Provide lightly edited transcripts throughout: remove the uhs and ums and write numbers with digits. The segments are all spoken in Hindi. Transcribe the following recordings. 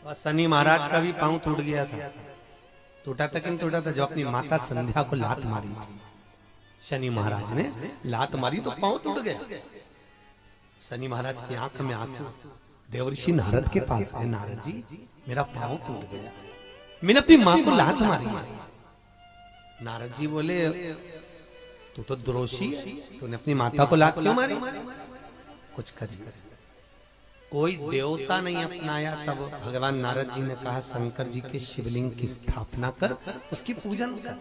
और शनि महाराज का भी पांव टूट गया था। टूटा था कि टूटा था? जो अपनी माता संध्या को लात मारी थी, शनि महाराज ने लात मारी तो पांव टूट गया। शनि महाराज की आंख में आंसू। देवर्षि नारद के पास है, नारद जी मेरा पांव टूट गया, मैंने अपनी मां को लात मारी। नारद जी बोले तू तो द्रोषी है, तूने अपनी माता को लात क्यों मारी? कुछ कर। कोई देवता नहीं अपनाया। तब भगवान नारद जी ने कहा शंकर जी के शिवलिंग की स्थापना कर, उसकी पूजन कर।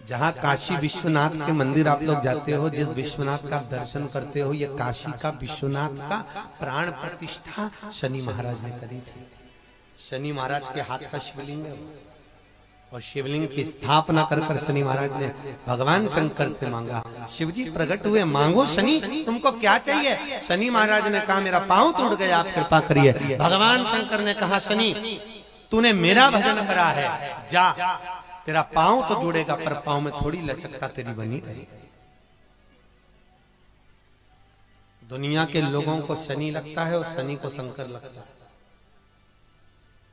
जहां काशी विश्वनाथ के मंदिर आप लोग जाते हो, जिस विश्वनाथ का दर्शन करते हो, ये काशी का विश्वनाथ का प्राण प्रतिष्ठा शनि महाराज ने करी थी। शनि महाराज के हाथ का शिवलिंग है और शिवलिंग की स्थापना कर कर शनि महाराज ने भगवान शंकर से मांगा। शिवजी प्रकट हुए, मांगो शनि तुमको क्या चाहिए? शनि महाराज ने कहा मेरा पांव टूट गया, आप कृपा करिए। भगवान शंकर ने कहा शनि तूने मेरा भजन करा है, जा तेरा पांव तो जुड़ेगा पर पांव में थोड़ी लचकता तेरी बनी रहेगी। दुनिया के लोगों को शनि लगता है और शनि को शंकर लगता है।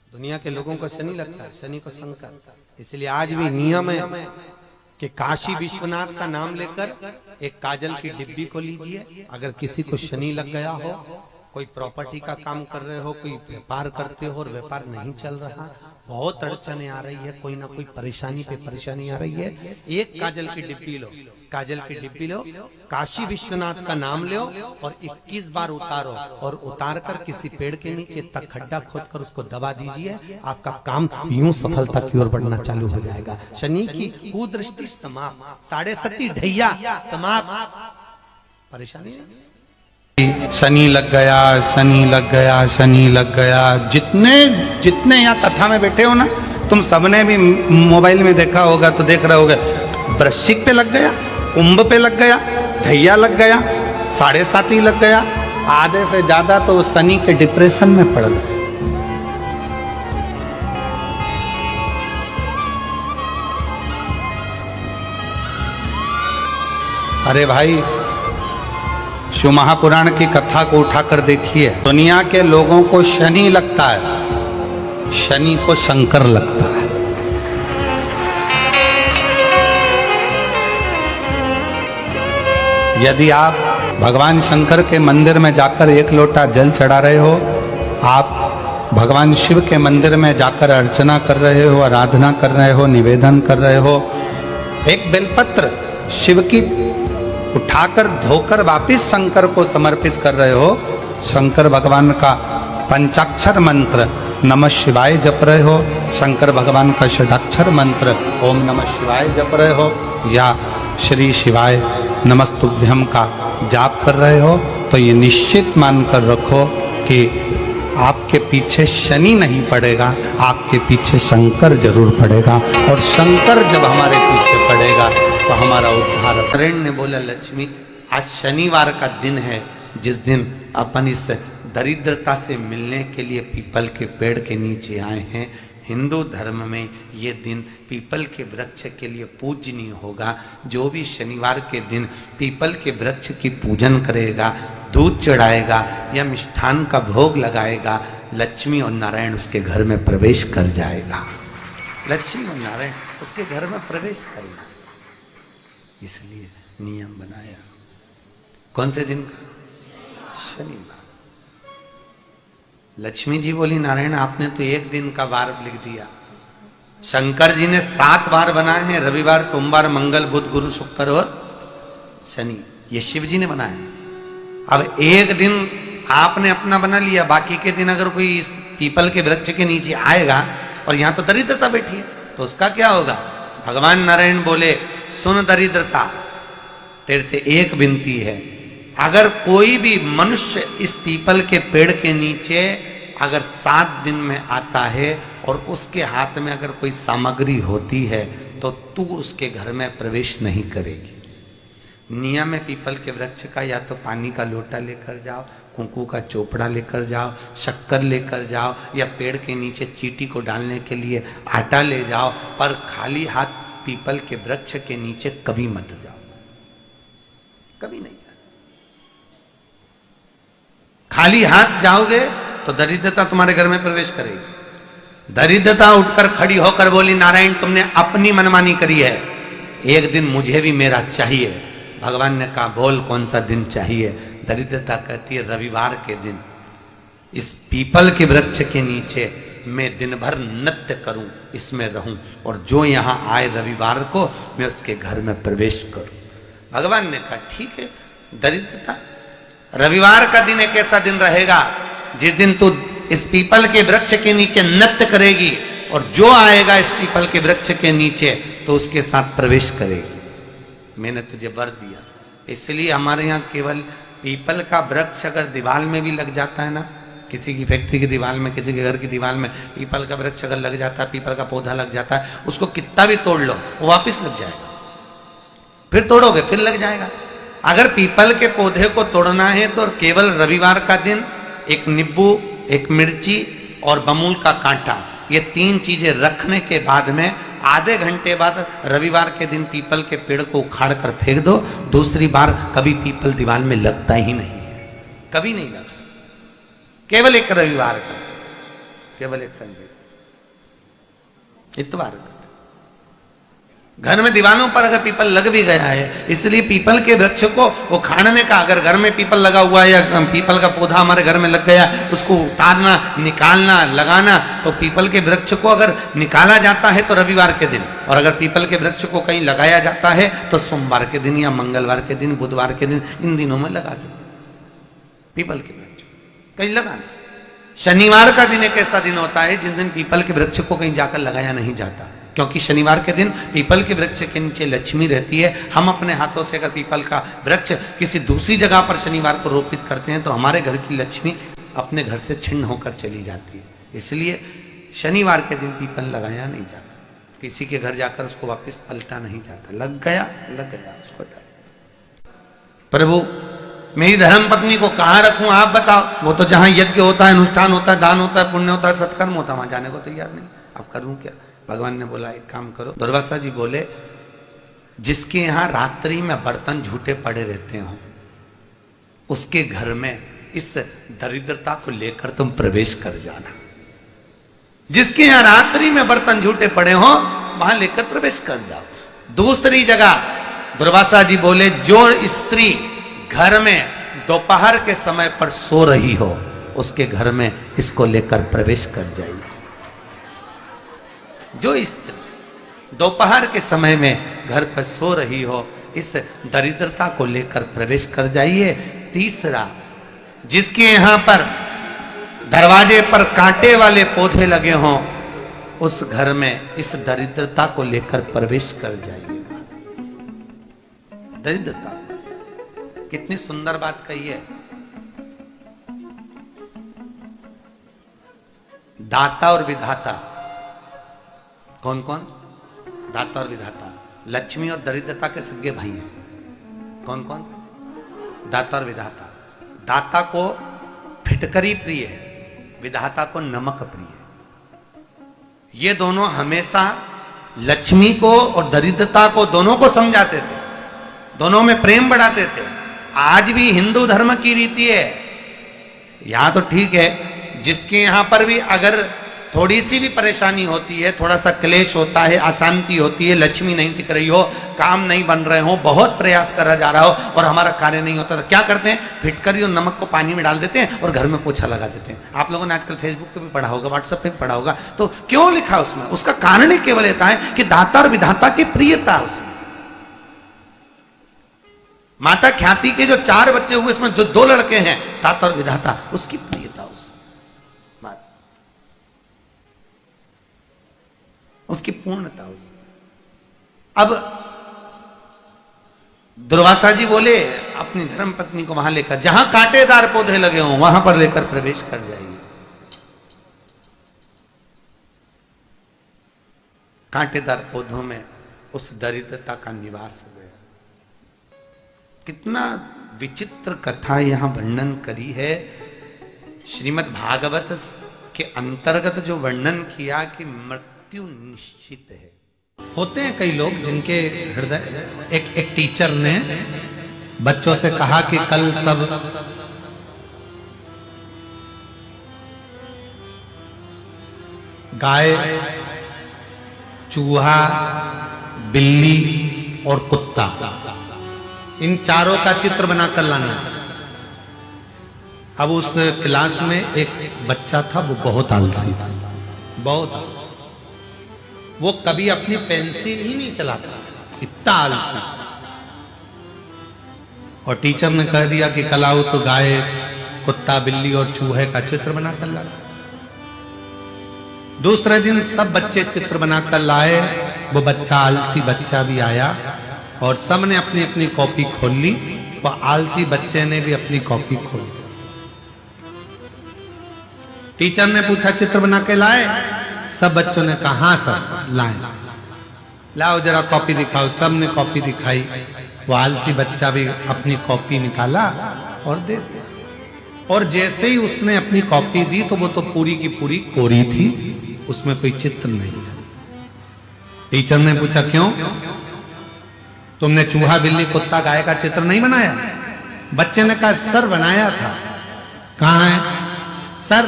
दुनिया के लोगों को शनि लगता है, शनि को शंकर। इसलिए आज भी नियम है कि काशी विश्वनाथ का नाम लेकर एक काजल की डिब्बी को लीजिए। अगर किसी को शनि लग गया हो, कोई प्रॉपर्टी का काम कर रहे हो, कोई व्यापार करते हो और व्यापार नहीं चल रहा, बहुत अड़चने आ रही है, कोई ना कोई परेशानी पे परेशानी आ रही है, एक काजल की डिब्बी लो, काजल की डिब्बी लो, काशी विश्वनाथ का नाम लो और 21 बार उतारो और उतार कर किसी पेड़ के नीचे तक खड्डा खोद कर उसको दबा दीजिए। आपका काम यूं सफलता की ओर बढ़ना चालू हो जाएगा। शनि की कुदृष्टि समाप्त, 7.5 ढैया समाप्त, परेशानी शनि लग गया, शनि लग गया, शनि लग गया। जितने यहाँ कथा में बैठे हो ना, तुम सबने भी मोबाइल में देखा होगा तो देख रहे होगे, वृश्चिक पे लग गया, कुंभ पे लग गया, ढैया लग गया, 7.5 लग गया। आधे से ज्यादा तो शनि के डिप्रेशन में पड़ गए। अरे भाई, शिव महापुराण की कथा को उठाकर देखिए। दुनिया के लोगों को शनि लगता है, शनि को शंकर लगता है। यदि आप भगवान शंकर के मंदिर में जाकर 1 लोटा जल चढ़ा रहे हो, आप भगवान शिव के मंदिर में जाकर अर्चना कर रहे हो, आराधना कर रहे हो, निवेदन कर रहे हो, एक बेलपत्र शिव की उठाकर धोकर वापिस शंकर को समर्पित कर रहे हो, शंकर भगवान का पंचाक्षर मंत्र नमः शिवाय जप रहे हो, शंकर भगवान का षडाक्षर मंत्र ओम नमः शिवाय जप रहे हो, या श्री शिवाय नमस्तुभ्यम का जाप कर रहे हो, तो ये निश्चित मानकर रखो कि आपके पीछे शनि नहीं पड़ेगा, आपके पीछे शंकर जरूर पड़ेगा। और शंकर जब हमारे पीछे पड़ेगा तो हमारा उद्धार। नारायण ने बोला लक्ष्मी आज शनिवार का दिन है, जिस दिन अपन इस दरिद्रता से मिलने के लिए पीपल के पेड़ के नीचे आए हैं। हिंदू धर्म में ये दिन पीपल के वृक्ष के लिए पूजनीय होगा। जो भी शनिवार के दिन पीपल के वृक्ष की पूजन करेगा, दूध चढ़ाएगा या मिष्ठान का भोग लगाएगा, लक्ष्मी और नारायण उसके घर में प्रवेश कर जाएगा। लक्ष्मी और नारायण उसके घर में प्रवेश करेगा। इसलिए नियम बनाया। कौन से दिन का? शनिवार। लक्ष्मी जी बोली नारायण आपने तो एक दिन का वार लिख दिया। शंकर जी ने 7 वार बनाए हैं, रविवार, सोमवार, मंगल, बुध, गुरु, शुक्र और शनि। ये शिव जी ने बनाए। अब एक दिन आपने अपना बना लिया, बाकी के दिन अगर कोई इस पीपल के वृक्ष के नीचे आएगा और यहां तो दरिद्रता बैठी है तो उसका क्या होगा? भगवान नारायण बोले सुन दरिद्रता, तेरे से एक विनती है, अगर कोई भी मनुष्य इस पीपल के पेड़ के नीचे अगर 7 दिन में आता है और उसके हाथ में अगर कोई सामग्री होती है तो तू उसके घर में प्रवेश नहीं करेगी। नियम है पीपल के वृक्ष का, या तो पानी का लोटा लेकर जाओ, कुंकू का चोपड़ा लेकर जाओ, शक्कर लेकर जाओ, या पेड़ के नीचे चींटी को डालने के लिए आटा ले जाओ, पर खाली हाथ पीपल के वृक्ष के नीचे कभी मत जाओ, कभी नहीं जाओ। खाली हाथ जाओगे तो दरिद्रता तुम्हारे घर में प्रवेश करेगी। दरिद्रता उठकर खड़ी होकर बोली, नारायण तुमने अपनी मनमानी करी है, एक दिन मुझे भी मेरा चाहिए। भगवान ने कहा, बोल कौन सा दिन चाहिए? दरिद्रता कहती है, रविवार के दिन इस पीपल के वृक्ष के नीचे मैं दिन भर नृत्य करूं, इसमें रहूं, और जो यहां आए रविवार को मैं उसके घर में प्रवेश करूं। भगवान ने कहा, ठीक है। दरिद्रता, रविवार का दिन एक ऐसा दिन रहेगा जिस दिन तू इस पीपल के वृक्ष के नीचे नृत्य करेगी, और जो आएगा इस पीपल के वृक्ष के नीचे तो उसके साथ प्रवेश करेगी। मैंने तुझे वर दिया। इसलिए हमारे यहाँ केवल पीपल का वृक्ष अगर दीवार में भी लग जाता है ना, किसी की फैक्ट्री की दीवार में, किसी के घर की दीवार में पीपल का वृक्ष अगर लग जाता है, पीपल का पौधा लग जाता है, उसको कितना भी तोड़ लो वो वापिस लग जाएगा। फिर तोड़ोगे फिर लग जाएगा। अगर पीपल के पौधे को तोड़ना है तो केवल रविवार का दिन एक नींबू, एक मिर्ची और बमूल का कांटा, ये 3 चीजें रखने के बाद में आधे घंटे बाद रविवार के दिन पीपल के पेड़ को उखाड़ कर फेंक दो। दूसरी बार कभी पीपल दीवार में लगता ही नहीं, कभी नहीं लग सकता। केवल एक रविवार का, केवल एक संडे, इतवार का। घर में दीवारों पर अगर पीपल लग भी गया है, इसलिए पीपल के वृक्ष को उखाड़ने का, अगर घर में पीपल लगा हुआ है या पीपल का पौधा हमारे घर में लग गया, उसको उतारना, निकालना, लगाना, तो पीपल के वृक्ष को अगर निकाला जाता है तो रविवार के दिन, और अगर पीपल के वृक्ष को कहीं लगाया जाता है तो सोमवार के दिन या मंगलवार के दिन, बुधवार के दिन, इन दिनों में लगा सकते पीपल के वृक्ष कहीं लगाना। शनिवार का दिन एक ऐसा दिन होता है जिस दिन पीपल के वृक्ष को कहीं जाकर लगाया नहीं जाता, क्योंकि शनिवार के दिन पीपल के वृक्ष के नीचे लक्ष्मी रहती है। हम अपने हाथों से अगर पीपल का वृक्ष किसी दूसरी जगह पर शनिवार को रोपित करते हैं तो हमारे घर की लक्ष्मी अपने घर से छिन्न होकर चली जाती है। इसलिए शनिवार के दिन पीपल लगाया नहीं जाता, किसी के घर जाकर उसको वापस पलटा नहीं जाता। लग गया उसको डाल। प्रभु मेरी धर्म पत्नी को कहाँ रखूं आप बताओ? वो तो जहां यज्ञ होता है, अनुष्ठान होता है, दान होता है, पुण्य होता है, सत्कर्म होता है, वहां जाने को तैयार नहीं। अब करूं क्या? भगवान ने बोला, एक काम करो। दुर्वासा जी बोले, जिसके यहां रात्रि में बर्तन झूठे पड़े रहते हो, उसके घर में इस दरिद्रता को लेकर तुम प्रवेश कर जाना। जिसके यहां रात्रि में बर्तन झूठे पड़े हो, वहां लेकर प्रवेश कर जाओ। दूसरी जगह दुर्वासा जी बोले, जो स्त्री घर में दोपहर के समय पर सो रही हो, उसके घर में इसको लेकर प्रवेश कर जाइए। जो स्त्री दोपहर के समय में घर पर सो रही हो, इस दरिद्रता को लेकर प्रवेश कर जाइए। तीसरा, जिसके यहां पर दरवाजे पर कांटे वाले पौधे लगे हों, उस घर में इस दरिद्रता को लेकर प्रवेश कर जाइए। दरिद्रता, कितनी सुंदर बात कही है। दाता और विधाता, कौन कौन? दाता और विधाता। लक्ष्मी और दरिद्रता के सगे भाई हैं। कौन कौन? दाता और विधाता। दाता को फिटकरी प्रिय है, विधाता को नमक प्रिय है। ये दोनों हमेशा लक्ष्मी को और दरिद्रता को, दोनों को समझाते थे, दोनों में प्रेम बढ़ाते थे। आज भी हिंदू धर्म की रीति है। यहां तो ठीक है, जिसके यहां पर भी अगर थोड़ी सी भी परेशानी होती है, थोड़ा सा क्लेश होता है, अशांति होती है, लक्ष्मी नहीं टिक रही हो, काम नहीं बन रहे हो, बहुत प्रयास करा जा रहा हो और हमारा कार्य नहीं होता, तो क्या करते हैं? फिटकरी और नमक को पानी में डाल देते हैं और घर में पोछा लगा देते हैं। आप लोगों ने आजकल फेसबुक पे भी पढ़ा होगा, व्हाट्सएप पे भी पढ़ा होगा। तो क्यों लिखा उसमें? उसका कारण ही केवल होता है कि दाता और विधाता की प्रियता उसमें। माता ख्याति के जो 4 बच्चे हुए, इसमें जो 2 लड़के हैं, दाता और विधाता, उसकी प्रियता, उसकी पूर्णता। अब दुर्वासा जी बोले अपनी धर्म पत्नी को वहां लेकर, जहां कांटेदार पौधे लगे हों वहां पर लेकर प्रवेश कर जाइए। कांटेदार पौधों में उस दरिद्रता का निवास हो गया। कितना विचित्र कथा यहां वर्णन करी है। श्रीमद् भागवत के अंतर्गत जो वर्णन किया कि मृत्यु निश्चित है। होते हैं कई लोग जिनके हृदय, एक टीचर ने बच्चों से कहा कि कल सब गाय, चूहा, बिल्ली और कुत्ता, इन चारों का चित्र बनाकर लाना। अब उस क्लास में एक बच्चा था, वो बहुत आलसी था, बहुत आलसी। वो कभी अपनी पेंसिल ही नहीं चलाता, इतना आलसी। और टीचर ने कह दिया कि कल आओ तो गाय, कुत्ता, बिल्ली और चूहे का चित्र बनाकर लाना। दूसरे दिन सब बच्चे चित्र बनाकर लाए। वो बच्चा, आलसी बच्चा भी आया और सबने अपनी अपनी कॉपी खोल ली। वो आलसी बच्चे ने भी अपनी कॉपी खोली। टीचर ने पूछा चित्र बना के लाए? सब बच्चों ने कहा हाँ सर लाए। लाओ जरा कॉपी दिखाओ। सब ने कॉपी दिखाई। वो आलसी बच्चा भी अपनी कॉपी निकाला और दे दिया। और जैसे ही उसने अपनी कॉपी दी तो वो तो पूरी की पूरी कोरी थी, उसमें कोई चित्र नहीं। टीचर ने पूछा क्यों? तुमने चूहा, बिल्ली, कुत्ता, गाय का चित्र नहीं बनाया? बच्चे ने कहा सर बनाया था। कहाँ है? सर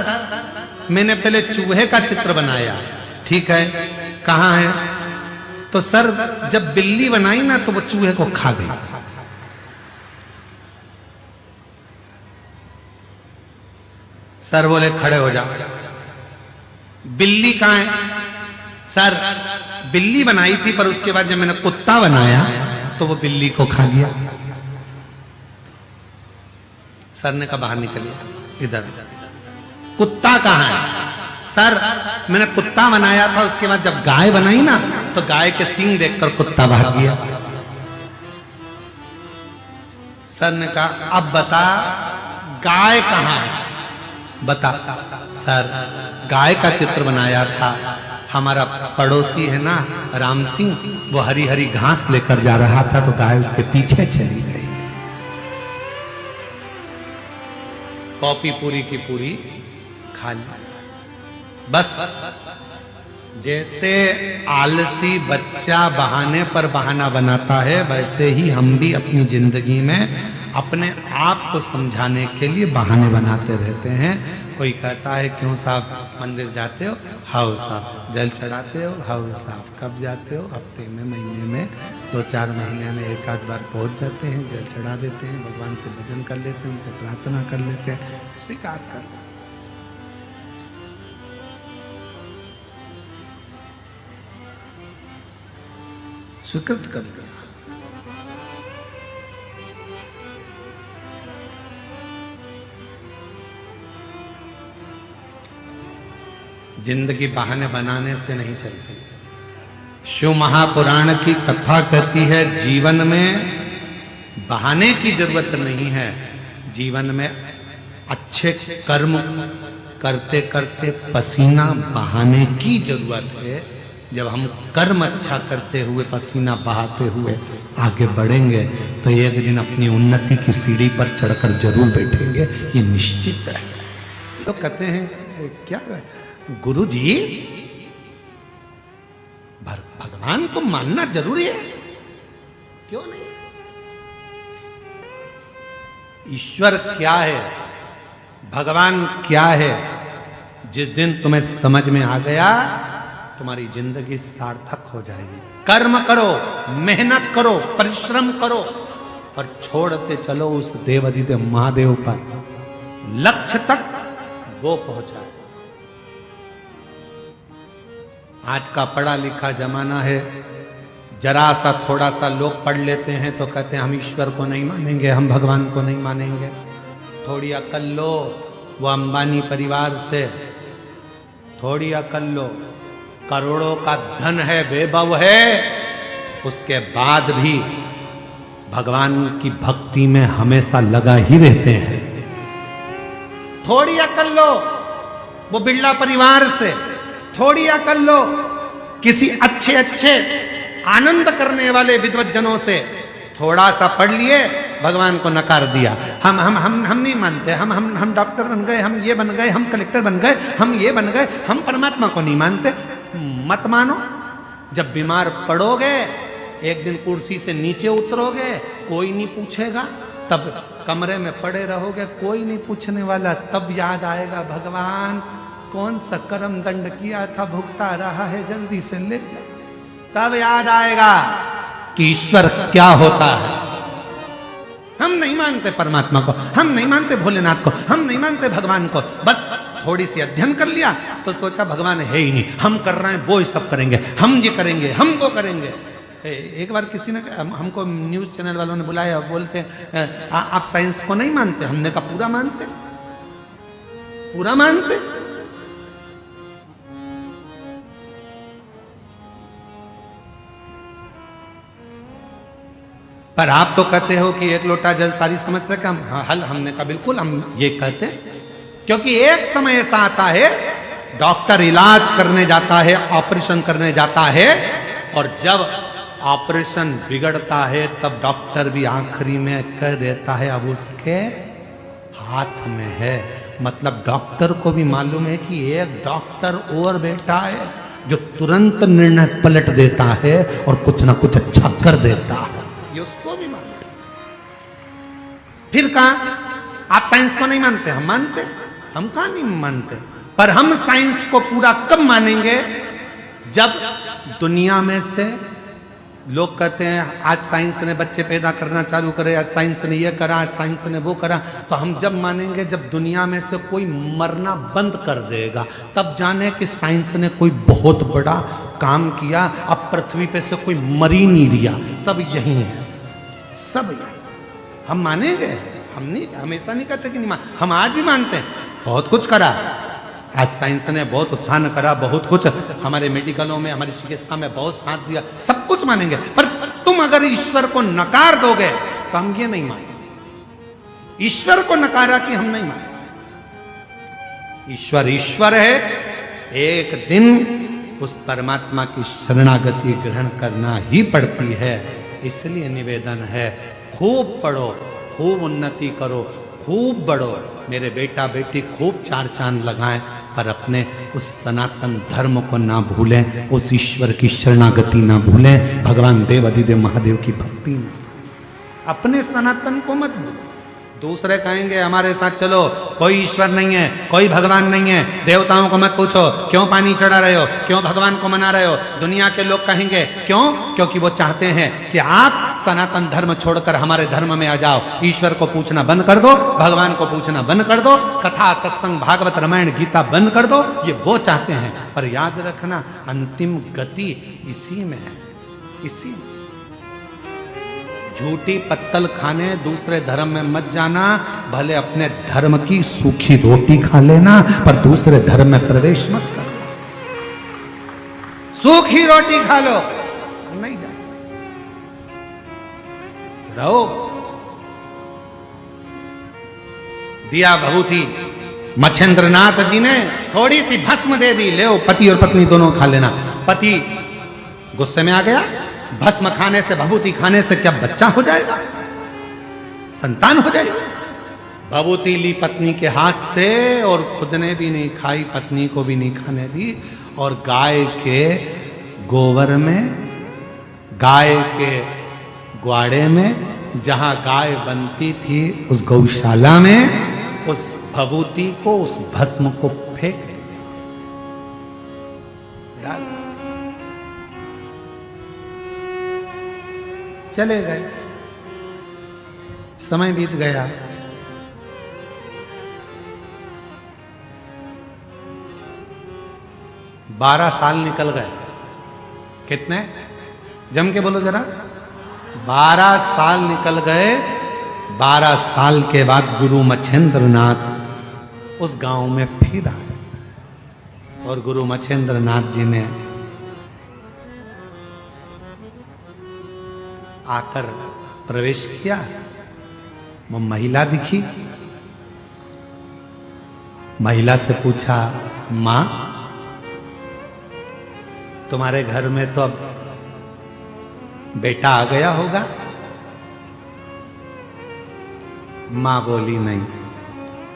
मैंने पहले चूहे का चित्र बनाया। ठीक है, कहाँ है? तो सर जब बिल्ली बनाई ना तो वो चूहे को खा गई। सर बोले खड़े हो जाओ। बिल्ली कहाँ है? सर बिल्ली बनाई थी पर उसके बाद जब मैंने कुत्ता बनाया तो वो बिल्ली को खा गया। सर ने कहा बाहर निकलिए इधर। कुत्ता कहाँ है? सर मैंने कुत्ता बनाया था, उसके बाद जब गाय बनाई ना तो गाय के सींग देखकर कुत्ता भाग गया। सर ने कहा अब बता गाय कहाँ है? बता। सर गाय का चित्र बनाया था, हमारा पड़ोसी है ना राम सिंह, वो हरी हरी घास लेकर जा रहा था तो गाय उसके पीछे चली गई। कॉपी पूरी की पूरी खाली। बस जैसे आलसी बच्चा बहाने पर बहाना बनाता है, वैसे ही हम भी अपनी जिंदगी में अपने आप को समझाने के लिए बहाने बनाते रहते हैं। कोई कहता है क्यों साहब मंदिर जाते हो? हाउ साहब। जल चढ़ाते हो? हाउ साहब। कब जाते हो? हफ्ते में, महीने में, 2-4 महीने में एक आध बार पहुंच जाते हैं, जल चढ़ा देते हैं, भगवान से भजन कर लेते हैं, उनसे प्रार्थना कर लेते हैं, स्वीकार कर। स्वीकृत कर दिया। जिंदगी बहाने बनाने से नहीं चलती। शिव महापुराण की कथा कहती है जीवन में बहाने की जरूरत नहीं है, जीवन में अच्छे कर्म करते करते पसीना बहाने की जरूरत है। जब हम कर्म अच्छा करते हुए, पसीना बहाते हुए आगे बढ़ेंगे तो एक दिन अपनी उन्नति की सीढ़ी पर चढ़कर जरूर बैठेंगे, ये निश्चित है। तो कहते हैं क्या गुरु जी भगवान को मानना जरूरी है? क्यों नहीं? ईश्वर क्या है, भगवान क्या है, जिस दिन तुम्हें समझ में आ गया तुम्हारी जिंदगी सार्थक हो जाएगी। कर्म करो, मेहनत करो, परिश्रम करो और छोड़ते चलो उस देवाधिदेव महादेव पर, लक्ष्य तक वो पहुंचाए। आज का पढ़ा लिखा जमाना है, जरा सा थोड़ा सा लोग पढ़ लेते हैं तो कहते हैं हम ईश्वर को नहीं मानेंगे, हम भगवान को नहीं मानेंगे। थोड़ी अकल लो, वो अंबानी परिवार से थोड़ी अकल लो, करोड़ों का धन है, वैभव है, उसके बाद भी भगवान की भक्ति में हमेशा लगा ही रहते हैं। थोड़ी अकल लो वो बिरला परिवार से, थोड़ी अकल लो किसी अच्छे अच्छे आनंद करने वाले विद्वज्जनों से। थोड़ा सा पढ़ लिए, भगवान को नकार दिया, हम नहीं मानते, हम डॉक्टर बन गए, हम ये बन गए, हम कलेक्टर बन गए, हम ये बन गए, हम परमात्मा को नहीं मानते। मत मानो। जब बीमार पड़ोगे, एक दिन कुर्सी से नीचे उतरोगे, कोई नहीं पूछेगा, तब कमरे में पड़े रहोगे, कोई नहीं पूछने वाला, तब याद आएगा भगवान कौन सा कर्म दंड किया था, भुगता रहा है, जल्दी से ले जा। तब याद आएगा कि ईश्वर क्या होता है। हम नहीं मानते परमात्मा को, हम नहीं मानते भोलेनाथ को, हम नहीं मानते भगवान को। बस थोड़ी सी अध्ययन कर लिया तो सोचा भगवान है ही नहीं, हम कर रहे हैं वो ही सब करेंगे, हम ये करेंगे, हम वो करेंगे। एक बार किसी ने हमको न्यूज चैनल वालों ने बुलाया, बोलते आप साइंस को नहीं मानते? हमने कहा पूरा मानते, पूरा मानते। पर आप तो कहते हो कि एक लोटा जल सारी समस्या का हल। हमने कहा बिल्कुल हम ये कहते हैं, क्योंकि एक समय ऐसा आता है डॉक्टर इलाज करने जाता है, ऑपरेशन करने जाता है, और जब ऑपरेशन बिगड़ता है तब डॉक्टर भी आखिरी में कह देता है अब उसके हाथ में है। मतलब डॉक्टर को भी मालूम है कि एक डॉक्टर और बैठा है जो तुरंत निर्णय पलट देता है और कुछ ना कुछ अच्छा कर देता है, ये उसको भी मालूम। फिर कहा आप साइंस को नहीं मानते? हम मानते। हम कहा नहीं मानते, पर हम साइंस को पूरा कब मानेंगे? जब दुनिया में से लोग कहते हैं आज साइंस ने बच्चे पैदा करना चालू करे, आज साइंस ने ये करा, आज साइंस ने वो करा। तो हम जब मानेंगे जब दुनिया में से कोई मरना बंद कर देगा, तब जाने कि साइंस ने कोई बहुत बड़ा काम किया। अब पृथ्वी पे से कोई मर ही नहीं लिया, सब यही है, सब यही। हम मानेंगे, हम नहीं, हमेशा नहीं कहते कि नहीं मान, हम आज भी मानते हैं बहुत कुछ करा। आज साइंस ने बहुत उत्थान करा, बहुत कुछ हमारे मेडिकलों में, हमारी चिकित्सा में बहुत साथ दिया, सब कुछ मानेंगे। पर तुम अगर ईश्वर को नकार दोगे तो हम ये नहीं मानेंगे। ईश्वर को नकारा कि हम नहीं मानेंगे। ईश्वर ईश्वर है, एक दिन उस परमात्मा की शरणागति ग्रहण करना ही पड़ती है। इसलिए निवेदन है खूब पढ़ो, खूब उन्नति करो, खूब बढ़ो। मेरे बेटा बेटी खूब चार चांद लगाएं, पर अपने उस सनातन धर्म को ना भूलें, उस ईश्वर की शरणागति ना भूलें, भगवान देव अधिदेव महादेव की भक्ति ना। अपने सनातन को मत भूलो। दूसरे कहेंगे हमारे साथ चलो, कोई ईश्वर नहीं है, कोई भगवान नहीं है, देवताओं को मत पूछो क्यों पानी चढ़ा रहे हो, क्यों भगवान को मना रहे हो। दुनिया के लोग कहेंगे क्यों? क्योंकि वो चाहते हैं कि आप सनातन धर्म छोड़कर हमारे धर्म में आ जाओ। ईश्वर को पूछना बंद कर दो, भगवान को पूछना बंद कर दो, कथा सत्संग भागवत रामायण गीता बंद कर दो, ये वो चाहते हैं। पर याद रखना अंतिम गति इसी में है, इसी में। झूठी पत्तल खाने दूसरे धर्म में मत जाना, भले अपने धर्म की सूखी रोटी खा लेना, पर दूसरे धर्म में प्रवेश मत करना। सूखी रोटी खा लो, नहीं जा रहो। दिया भभूति मच्छेंद्रनाथ जी ने थोड़ी सी भस्म दे दी, ले पति और पत्नी दोनों खा लेना। पति गुस्से में आ गया, भस्म खाने से, भभूति खाने से क्या बच्चा हो जाएगा, संतान हो जाएगी? भभूति ली पत्नी के हाथ से और खुद ने भी नहीं खाई, पत्नी को भी नहीं खाने दी। और गाय के गोबर में, गाय के ग्वाड़े में, जहां गाय बनती थी उस गौशाला में, उस भभूति को, उस भस्म को फेंक डाल, चले गए। समय बीत गया, बारह साल निकल गए। कितने? जम के बोलो जरा। 12 साल निकल गए। 12 साल के बाद गुरु मच्छेंद्रनाथ उस गांव में फिर आए, और गुरु मच्छेंद्रनाथ जी ने आकर प्रवेश किया। वो महिला दिखी, महिला से पूछा, मां तुम्हारे घर में तो अब बेटा आ गया होगा? मां बोली, नहीं,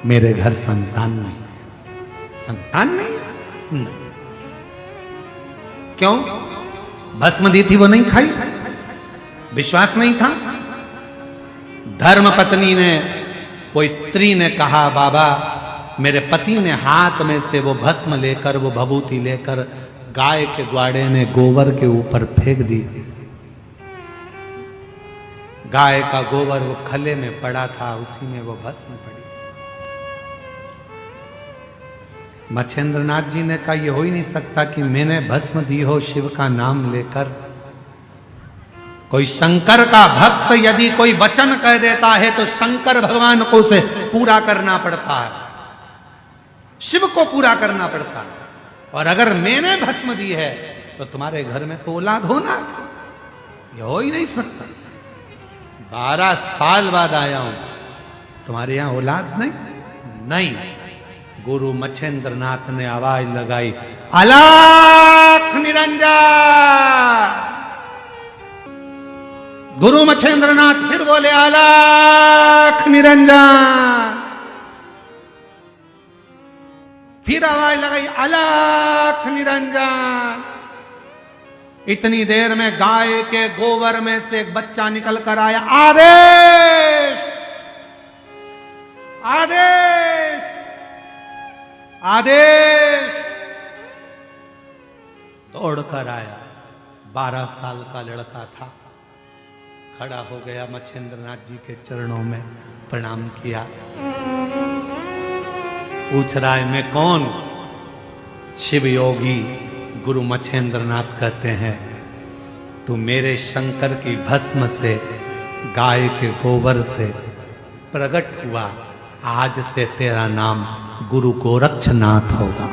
मेरे घर संतान नहीं। संतान नहीं? नहीं। क्यों? भस्म दी थी वो नहीं खाई, विश्वास नहीं था। धर्म पत्नी ने, कोई स्त्री ने कहा, बाबा मेरे पति ने हाथ में से वो भस्म लेकर, वो भभूति लेकर गाय के ग्वाड़े में गोबर के ऊपर फेंक दी। गाय का गोबर वो खले में पड़ा था, उसी में वो भस्म पड़ी। मच्छेंद्रनाथ जी ने कहा, यह हो ही नहीं सकता कि मैंने भस्म दी हो शिव का नाम लेकर। कोई शंकर का भक्त यदि कोई वचन कह देता है तो शंकर भगवान को उसे पूरा करना पड़ता है, शिव को पूरा करना पड़ता है। और अगर मैंने भस्म दी है तो तुम्हारे घर में तो औलाद होना था, यह हो ही नहीं सकता। 12 साल बाद आया हूं, तुम्हारे यहां औलाद नहीं। गुरु मच्छेंद्रनाथ ने आवाज लगाई, अलख निरंजन। गुरु मच्छेंद्रनाथ फिर बोले, अलख निरंजन। फिर आवाज लगाई, अलख निरंजन। इतनी देर में गाय के गोबर में से एक बच्चा निकल कर आया। आदेश, आदेश, आदेश। दौड़कर आया, 12 साल का लड़का था। खड़ा हो गया, मच्छेंद्रनाथ जी के चरणों में प्रणाम किया। पूछ रहा है, मैं कौन? शिव योगी गुरु मच्छेंद्रनाथ कहते हैं, तू मेरे शंकर की भस्म से, गाय के गोबर से प्रकट हुआ। आज से तेरा नाम गुरु गोरक्षनाथ होगा।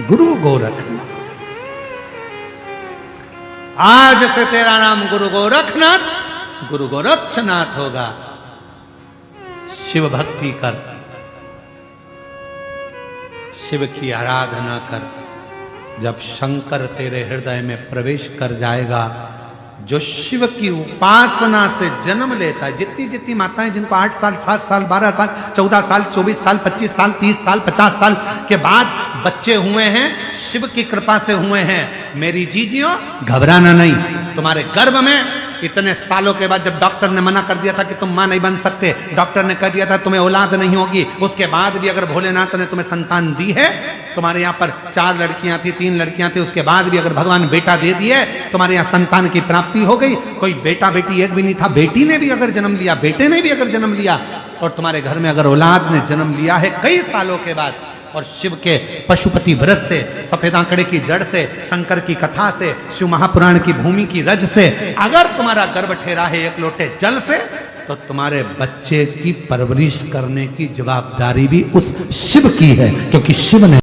गुरु गोरखनाथ, आज से तेरा नाम गुरु गोरखनाथ, गुरु गोरक्षनाथ होगा। शिव भक्ति कर, शिव की आराधना कर। जब शंकर तेरे हृदय में प्रवेश कर जाएगा, जो शिव की उपासना से जन्म लेता है, जितनी जितनी माताएं जिनको 8 साल, 7 साल, 12 साल, 14 साल, 24 साल, 25 साल, 30 साल, 50 साल के बाद बच्चे हुए हैं, शिव की कृपा से हुए हैं, मेरी जीजियों घबराना नहीं। तुम्हारे गर्भ में इतने सालों के बाद जब डॉक्टर ने मना कर दिया था कि तुम मां नहीं बन सकते, डॉक्टर ने कह दिया था तुम्हें औलाद नहीं होगी, उसके बाद भी अगर भोलेनाथ ने तुम्हें संतान दी है, तुम्हारे यहाँ पर 4 लड़कियां थी, 3 लड़कियां थी, उसके बाद भी अगर भगवान बेटा दे दिए, तुम्हारे यहाँ संतान की प्राप्ति हो गई। कोई बेटा बेटी एक भी नहीं था, बेटी ने भी अगर जन्म लिया, बेटे ने भी अगर जन्म लिया, और तुम्हारे घर में अगर औलाद ने जन्म लिया है कई सालों के बाद, और शिव के पशुपति व्रत से, सफेद आंकड़े की जड़ से, शंकर की कथा से, शिव महापुराण की भूमि की रज से अगर तुम्हारा गर्भ ठहरा है एक लोटे जल से, तो तुम्हारे बच्चे की परवरिश करने की जवाबदारी भी उस शिव की है, क्योंकि शिव ने